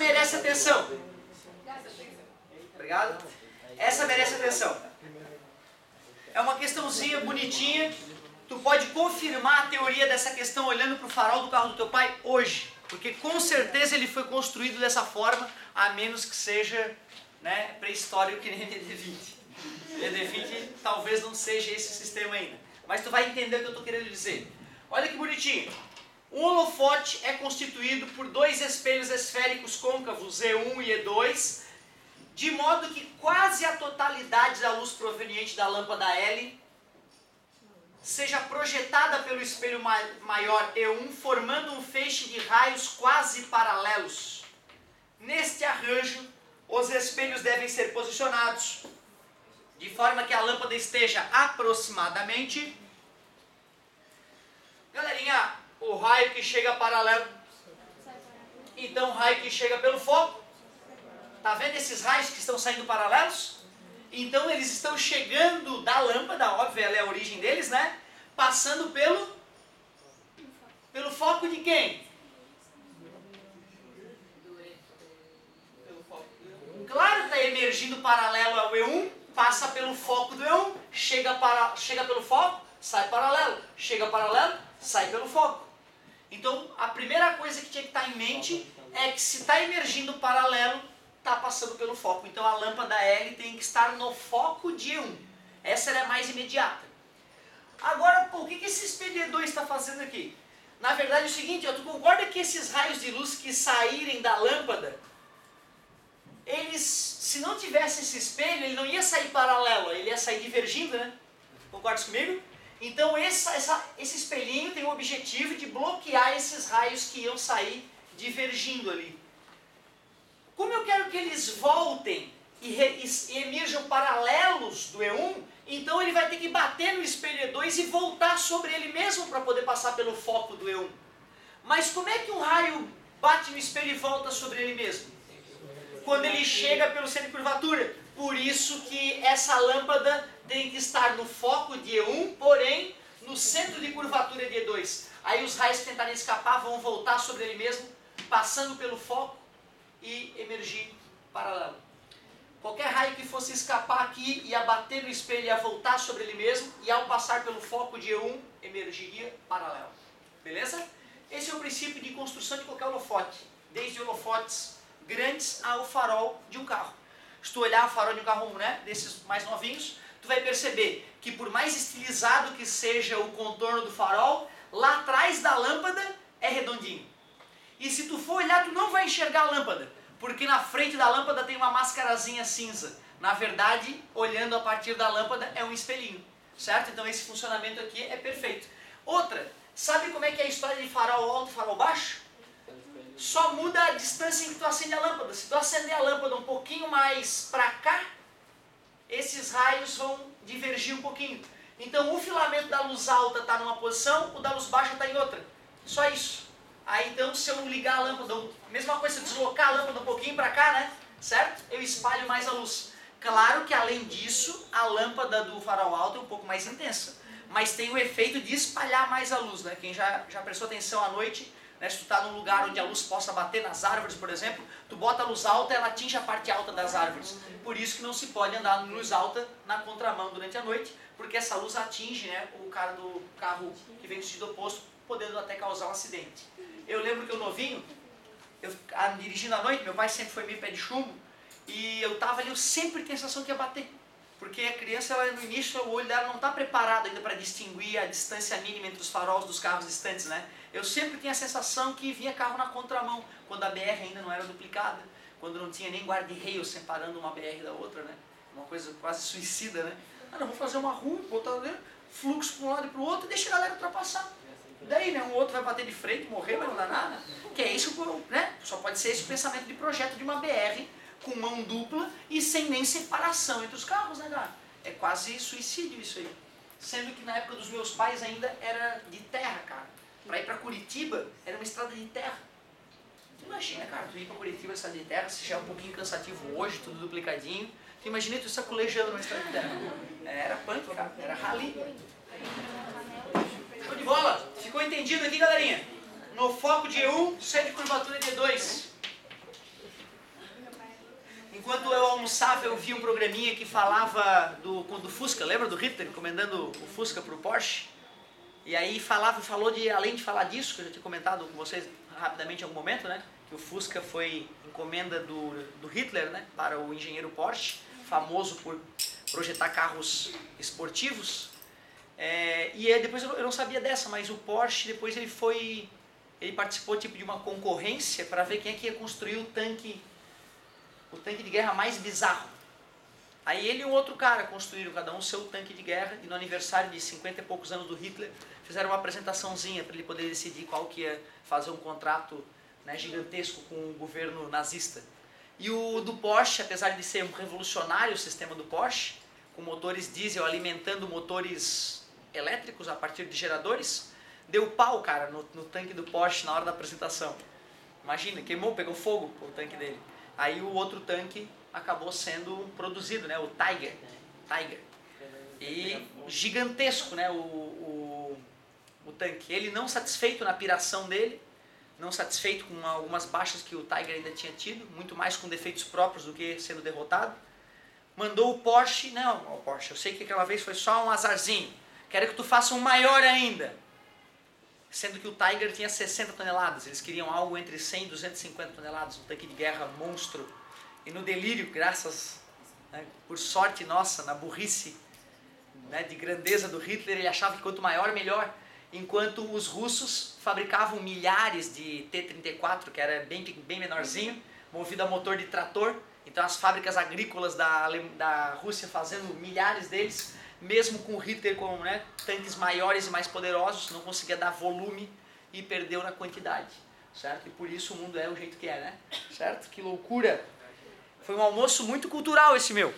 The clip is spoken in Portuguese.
merece atenção. Obrigado. Essa merece atenção. É uma questãozinha bonitinha. Tu pode confirmar a teoria dessa questão olhando para o farol do carro do teu pai hoje. Porque com certeza ele foi construído dessa forma, a menos que seja, né, pré-histórico que nem ED20. ED20 talvez não seja esse sistema ainda. Mas tu vai entender o que eu estou querendo dizer. Olha que bonitinho. Um holofote é constituído por dois espelhos esféricos côncavos, E1 e E2, de modo que quase a totalidade da luz proveniente da lâmpada L seja projetada pelo espelho maior E1, formando um feixe de raios quase paralelos. Neste arranjo, os espelhos devem ser posicionados de forma que a lâmpada esteja aproximadamente... Galerinha, o raio que chega paralelo, então o raio que chega pelo foco, tá vendo esses raios que estão saindo paralelos? Então eles estão chegando da lâmpada, óbvio, ela é a origem deles, né? Passando pelo foco de quem? Claro, está emergindo paralelo ao E1, passa pelo foco do E1, chega pelo foco, sai paralelo, chega paralelo, sai pelo foco. Então, a primeira coisa que tinha que estar em mente é que se está emergindo paralelo, está passando pelo foco. Então, a lâmpada L tem que estar no foco de E1. Essa era a mais imediata. Agora, pô, o que esse espelho E2 está fazendo aqui? Na verdade é o seguinte, ó, tu concorda que esses raios de luz que saírem da lâmpada, eles, se não tivesse esse espelho, ele não ia sair paralelo, ele ia sair divergindo, né? Concordas comigo? Então esse espelhinho tem o objetivo de bloquear esses raios que iam sair divergindo ali. Como eu quero que eles voltem e emerjam paralelos do E1, então ele vai ter que bater no espelho E2 e voltar sobre ele mesmo para poder passar pelo foco do E1. Mas como é que um raio bate no espelho e volta sobre ele mesmo? Quando ele chega pelo centro de curvatura. Por isso que essa lâmpada tem que estar no foco de E1, porém no centro de curvatura de E2. Aí os raios que tentarem escapar vão voltar sobre ele mesmo, passando pelo foco e emergir paralelo. Qualquer raio que fosse escapar aqui ia bater no espelho e ia voltar sobre ele mesmo, e ao passar pelo foco de E1, emergiria paralelo. Beleza? Esse é o princípio de construção de qualquer holofote, desde holofotes grandes ao farol de um carro. Se tu olhar o farol de um carro, né, desses mais novinhos, tu vai perceber que por mais estilizado que seja o contorno do farol, lá atrás da lâmpada é redondinho. E se tu for olhar, tu não vai enxergar a lâmpada, porque na frente da lâmpada tem uma mascarazinha cinza. Na verdade, olhando a partir da lâmpada, é um espelhinho, certo? Então esse funcionamento aqui é perfeito. Outra, sabe como é que é a história de farol alto e farol baixo? Só muda a distância em que tu acende a lâmpada. Se tu acender a lâmpada um pouquinho mais para cá, esses raios vão divergir um pouquinho. Então o filamento da luz alta está numa posição, o da luz baixa está em outra. Só isso. Aí então se eu ligar a lâmpada, mesma coisa, se eu deslocar a lâmpada um pouquinho para cá, né? Certo? Eu espalho mais a luz. Claro que além disso, a lâmpada do farol alto é um pouco mais intensa. Mas tem o efeito de espalhar mais a luz, né? Quem já prestou atenção à noite, né? Se tu está num lugar onde a luz possa bater nas árvores, por exemplo, tu bota a luz alta, ela atinge a parte alta das árvores. Por isso que não se pode andar em luz alta na contramão durante a noite, porque essa luz atinge, né, o cara do carro que vem no sentido oposto, podendo até causar um acidente. Eu lembro que eu novinho, dirigindo à noite, meu pai sempre foi meio pé de chumbo, e eu estava ali, eu sempre tinha a sensação que ia bater. Porque a criança, ela, no início, o olho dela não está preparado ainda para distinguir a distância mínima entre os faróis dos carros distantes, né? Eu sempre tinha a sensação que vinha carro na contramão, quando a BR ainda não era duplicada, quando não tinha nem guarda-reio separando uma BR da outra, né? Uma coisa quase suicida, né? Ah, não, vou fazer uma rua, botar, né, fluxo para um lado e para o outro e deixa a galera ultrapassar. Daí, né, um outro vai bater de frente, morrer, mas não dá nada. Que é isso, né? Só pode ser esse o pensamento de projeto de uma BR com mão dupla e sem nem separação entre os carros, né, cara? É quase suicídio isso aí. Sendo que na época dos meus pais ainda era de terra, cara. Para ir para Curitiba era uma estrada de terra. Tu imagina, cara, tu ir para Curitiba, estrada de terra, se já é um pouquinho cansativo hoje, tudo duplicadinho. Tu imagina tu sacolejando numa estrada de terra. Era punk, cara, era rally. Show de bola! Ficou entendido aqui, galerinha? No foco de E1, centro de curvatura de E2. enquanto eu almoçava, eu vi um programinha que falava do Fusca, lembra do Hitler encomendando o Fusca para o Porsche? E aí falou além de falar disso, que eu já tinha comentado com vocês rapidamente em algum momento, né? Que o Fusca foi encomenda do Hitler, né? Para o engenheiro Porsche, famoso por projetar carros esportivos. E aí depois eu não sabia dessa, mas o Porsche depois ele participou tipo de uma concorrência para ver quem é que ia construir o tanque de guerra mais bizarro. Aí ele e um outro cara construíram cada um seu tanque de guerra e no aniversário de 50 e poucos anos do Hitler fizeram uma apresentaçãozinha para ele poder decidir qual que ia fazer um contrato, né, gigantesco com o governo nazista. E o do Porsche, apesar de ser um revolucionário o sistema do Porsche, com motores diesel alimentando motores elétricos a partir de geradores, deu pau, cara, no tanque do Porsche na hora da apresentação. Imagina, queimou, pegou fogo o tanque dele. Aí o outro tanque acabou sendo produzido, né, o Tiger. E gigantesco, né, o tanque. Ele não satisfeito na piração dele, não satisfeito com algumas baixas que o Tiger ainda tinha tido, muito mais com defeitos próprios do que sendo derrotado, mandou o Porsche, não, o Porsche, eu sei que aquela vez foi só um azarzinho, quero que tu faça um maior ainda. Sendo que o Tiger tinha 60 toneladas, eles queriam algo entre 100 e 250 toneladas, um tanque de guerra monstro. E no delírio, graças, né, por sorte nossa, na burrice, né, de grandeza do Hitler, ele achava que quanto maior, melhor. Enquanto os russos fabricavam milhares de T-34, que era bem menorzinho, movido a motor de trator. Então as fábricas agrícolas da Rússia fazendo milhares deles, mesmo com o Hitler com, né, tanques maiores e mais poderosos, não conseguia dar volume e perdeu na quantidade, certo? E por isso o mundo é o jeito que é, né? Certo? Que loucura! Foi um almoço muito cultural esse meu.